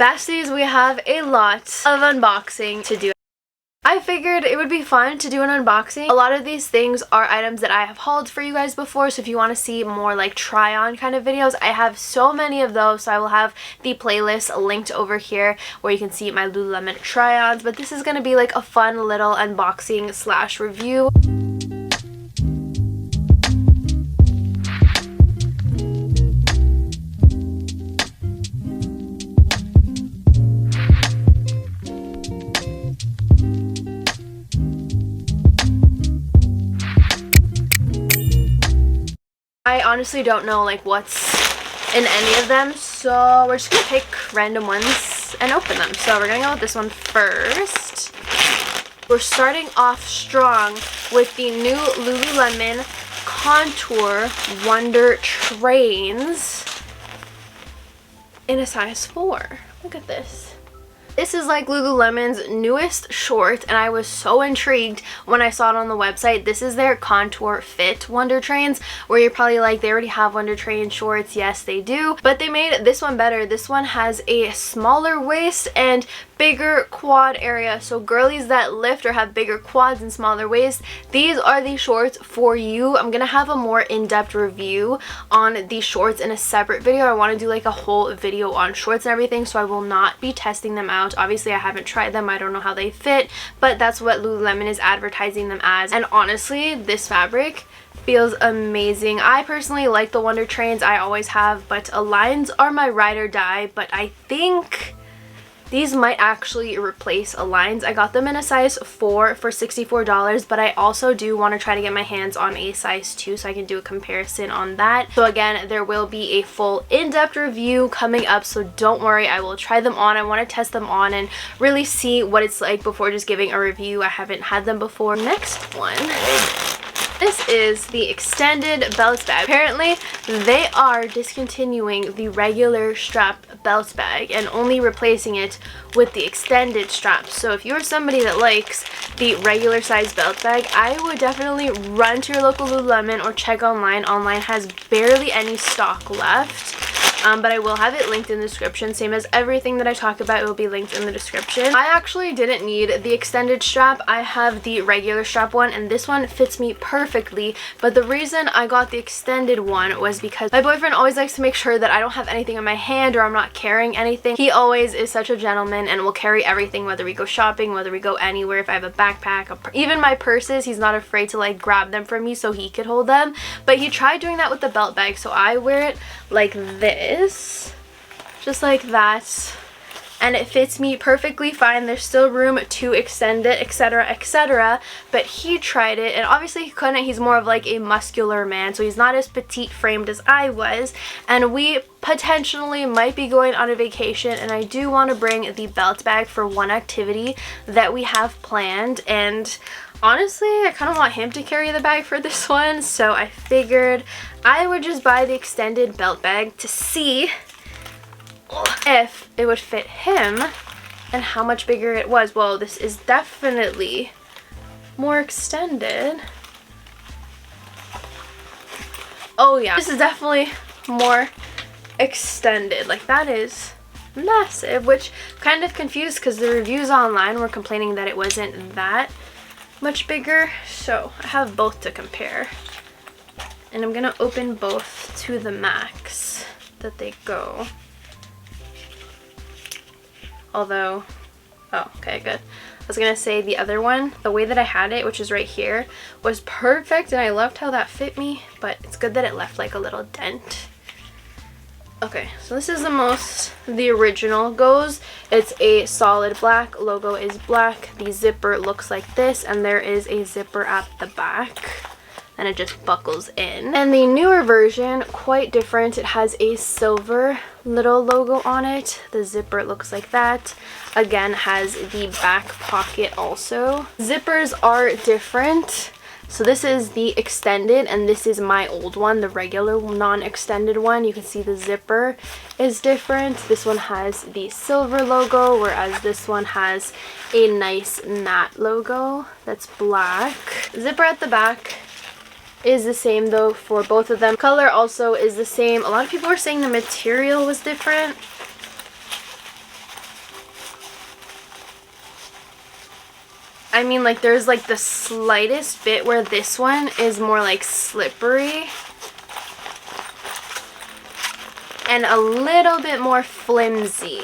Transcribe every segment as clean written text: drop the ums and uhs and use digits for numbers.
Besties, we have a lot of unboxing to do. I figured it would be fun to do an unboxing. A lot of these things are items that I have hauled for you guys before, so if you want to see more like try on kind of videos, I have so many of those, so I will have the playlist linked over here where you can see my Lululemon try-ons, but this is going to be like a fun little unboxing slash review. I honestly don't know like what's in any of them, so we're just gonna pick random ones and open them. So we're gonna go with this one first. We're starting off strong with the new Lululemon Contour Wonder Trains in a size 4. Look at this. This is like Lululemon's newest short, and I was so intrigued when I saw it on the website. This is their Contour Fit Wonder Trains, where you're probably like, they already have Wonder Train shorts. Yes, they do, but they made this one better. This one has a smaller waist and bigger quad area, so girlies that lift or have bigger quads and smaller waist, these are the shorts for you. I'm gonna have a more in-depth review on these shorts in a separate video. I want to do like a whole video on shorts and everything, so I will not be testing them out. Obviously I haven't tried them, I don't know how they fit, but that's what Lululemon is advertising them as. And honestly, this fabric feels amazing. I personally like the Wonder Trains, I always have, but Aligns are my ride or die, but I think these might actually replace Aligns. I got them in a size 4 for $64, but I also do want to try to get my hands on a size 2 so I can do a comparison on that. So again, there will be a full in-depth review coming up, so don't worry, I will try them on. I want to test them on and really see what it's like before just giving a review. I haven't had them before. Next one. This is the extended belt bag. Apparently, they are discontinuing the regular strap belt bag and only replacing it with the extended strap. So if you're somebody that likes the regular size belt bag, I would definitely run to your local Lululemon or check online. Online has barely any stock left. But I will have it linked in the description. Same as everything that I talk about, it will be linked in the description. I actually didn't need the extended strap. I have the regular strap one, and this one fits me perfectly. But the reason I got the extended one was because my boyfriend always likes to make sure that I don't have anything in my hand or I'm not carrying anything. He always is such a gentleman and will carry everything, whether we go shopping, whether we go anywhere. If I have a backpack, even my purses, he's not afraid to like grab them from me so he could hold them. But he tried doing that with the belt bag, so I wear it like this, just like that, and it fits me perfectly fine. There's still room to extend it, etc, etc, but he tried it and obviously he couldn't. He's more of like a muscular man, so he's not as petite framed as I was, and we potentially might be going on a vacation, and I do want to bring the belt bag for one activity that we have planned, and honestly, I kind of want him to carry the bag for this one, so I figured I would just buy the extended belt bag to see if it would fit him and how much bigger it was. Well, this is definitely more extended. Oh yeah, this is definitely more extended. Like, that is massive, which kind of confused because the reviews online were complaining that it wasn't that much bigger, so I have both to compare, and I'm gonna open both to the max that they go. Although, oh, okay, good. I was gonna say the other one, the way that I had it, which is right here, was perfect, and I loved how that fit me, but it's good that it left like a little dent. Okay, so this is the most the original goes. It's a solid black, logo is black, the zipper looks like this, and there is a zipper at the back, and it just buckles in. And the newer version, quite different. It has a silver little logo on it. The zipper looks like that. Again, has the back pocket also. Zippers are different. So this is the extended, and this is my old one, the regular non-extended one. You can see the zipper is different. This one has the silver logo, whereas this one has a nice matte logo that's black. Zipper at the back is the same though for both of them. Color also is the same. A lot of people were saying the material was different. I mean, like, there's like the slightest bit where this one is more like slippery and a little bit more flimsy.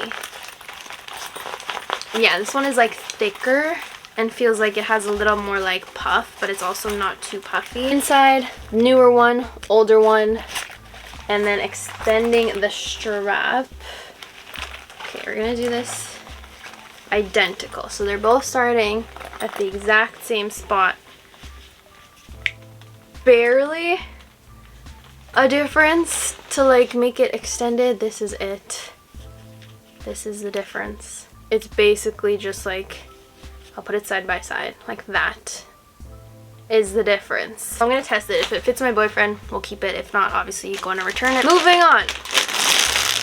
Yeah, this one is like thicker and feels like it has a little more like puff, but it's also not too puffy. Inside, newer one, older one, and then extending the strap. Okay, we're gonna do this identical. So they're both starting at the exact same spot. Barely a difference to like make it extended. This is it. This is the difference. It's basically just like, I'll put it side by side, like that is the difference. I'm gonna test it. If it fits my boyfriend, we'll keep it. If not, obviously you're going to return it. Moving on.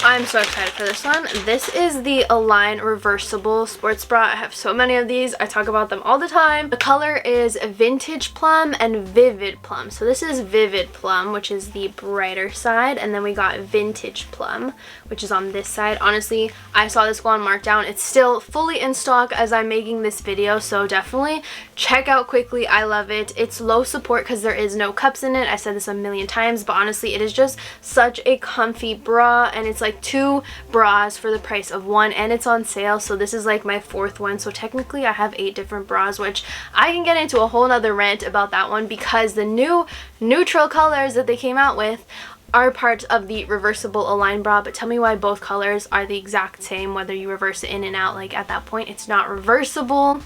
I'm so excited for this one. This is the Align reversible sports bra. I have so many of these. I talk about them all the time. The color is Vintage Plum and Vivid Plum. So this is Vivid Plum, which is the brighter side, and then we got Vintage Plum, which is on this side. Honestly, I saw this go on markdown. It's still fully in stock as I'm making this video, so definitely check out quickly. I love it. It's low support because there is no cups in it. I said this a million times, but honestly, it is just such a comfy bra, and it's like 2 bras for the price of 1, and it's on sale. So this is like my 4th one, so technically I have 8 different bras, which I can get into a whole nother rant about that one because the new neutral colors that they came out with are part of the reversible Align bra. But tell me why both colors are the exact same, whether you reverse it in and out. Like, at that point, it's not reversible.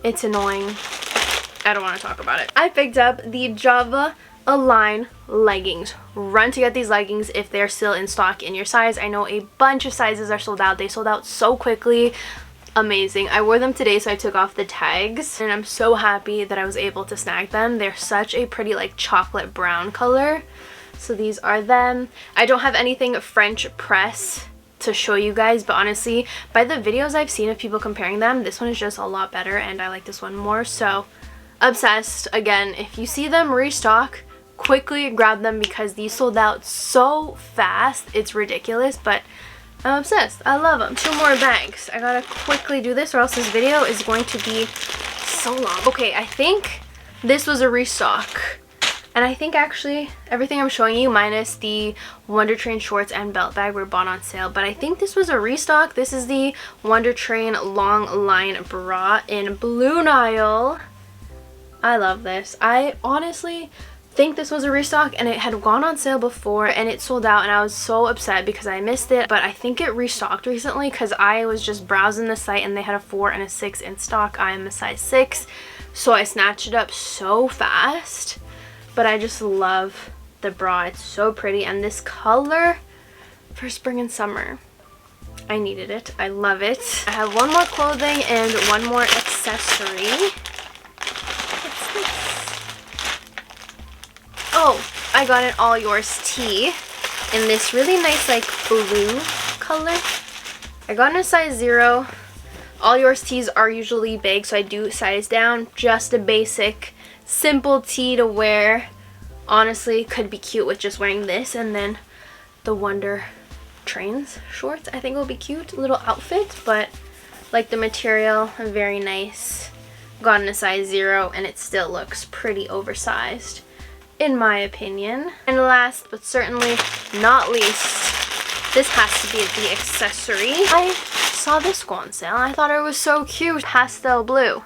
It's annoying. I don't want to talk about it. I picked up the Java Align leggings. Run to get these leggings if they're still in stock in your size. I know a bunch of sizes are sold out. They sold out so quickly. Amazing. I wore them today, so I took off the tags, and I'm so happy that I was able to snag them. They're such a pretty like chocolate brown color. So these are them. I don't have anything French press to show you guys, but honestly, by the videos I've seen of people comparing them, this one is just a lot better, and I like this one more. So obsessed. Again, if you see them restock, quickly grab them because these sold out so fast. It's ridiculous, but I'm obsessed. I love them. 2 more bags. I gotta quickly do this or else this video is going to be so long. Okay, I think this was a restock. And I think actually everything I'm showing you minus the Wonder Train shorts and belt bag were bought on sale. But I think this was a restock. This is the Wonder Train long line bra in Blue Nile. I love this. I honestly think this was a restock, and it had gone on sale before and it sold out, and I was so upset because I missed it. But I think it restocked recently because I was just browsing the site and they had a 4 and a 6 in stock. I am a size 6, so I snatched it up so fast. But I just love the bra. It's so pretty, and this color for spring and summer, I needed it. I love it. I have 1 more clothing and 1 more accessory. What's this? Oh, I got an All Yours tee in this really nice like blue color. I got in a size 0. All Yours tees are usually big, so I do size down. Just a basic, simple tee to wear. Honestly, could be cute with just wearing this and then the Wonder Trains shorts. I think will be cute. Little outfit, but like the material, very nice. Got in a size 0 and it still looks pretty oversized, in my opinion. And last but certainly not least, this has to be the accessory. I saw this go on sale and I thought it was so cute. Pastel blue.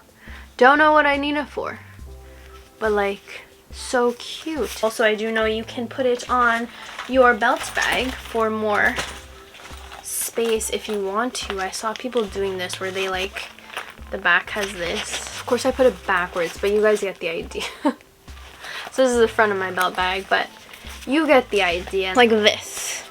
Don't know what I need it for, but like, so cute. Also, I do know you can put it on your belt bag for more space if you want to. I saw people doing this where they like, the back has this. Of course I put it backwards, but you guys get the idea. So this is the front of my belt bag, but you get the idea. Like this,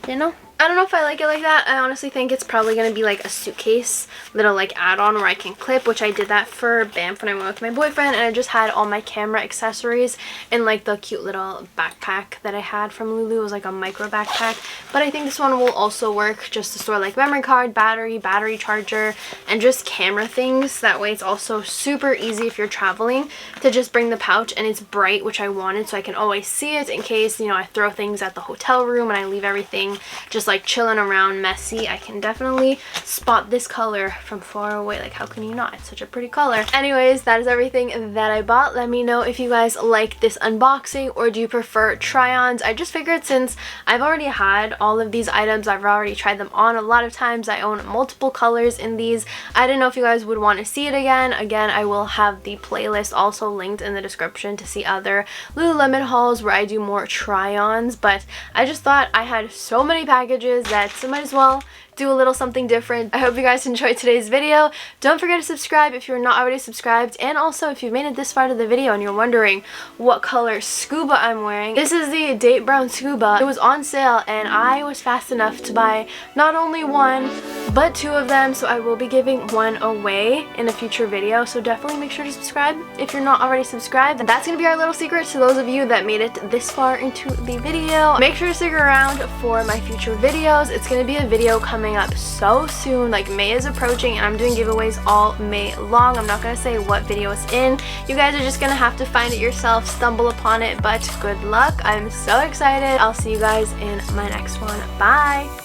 you know? I don't know if I like it like that. I honestly think it's probably going to be like a suitcase little like add-on where I can clip, which I did that for Banff when I went with my boyfriend, and I just had all my camera accessories in like the cute little backpack that I had from Lulu. It was like a micro backpack, but I think this one will also work just to store like memory card, battery charger, and just camera things. That way it's also super easy if you're traveling to just bring the pouch, and it's bright, which I wanted, so I can always see it in case, you know, I throw things at the hotel room and I leave everything just like chilling around messy, I can definitely spot this color from far away. Like, how can you not? It's such a pretty color. Anyways, that is everything that I bought. Let me know if you guys like this unboxing, or do you prefer try-ons. I just figured since I've already had all of these items, I've already tried them on a lot of times. I own multiple colors in these. I didn't know if you guys would want to see it again. Again, I will have the playlist also linked in the description to see other Lululemon hauls where I do more try-ons, but I just thought I had so many packages that I might as well do a little something different. I hope you guys enjoyed today's video. Don't forget to subscribe if you're not already subscribed, and also if you've made it this far to the video and you're wondering what color scuba I'm wearing, this is the Date Brown Scuba. It was on sale and I was fast enough to buy not only one but two of them, so I will be giving one away in a future video, so definitely make sure to subscribe if you're not already subscribed. And that's gonna be our little secret to those of you that made it this far into the video. Make sure to stick around for my future videos. It's gonna be a video coming up so soon. Like, May is approaching and I'm doing giveaways all May long. I'm not gonna say what video it's in. You guys are just gonna have to find it yourself, stumble upon it, but good luck. I'm so excited. I'll see you guys in my next one. Bye!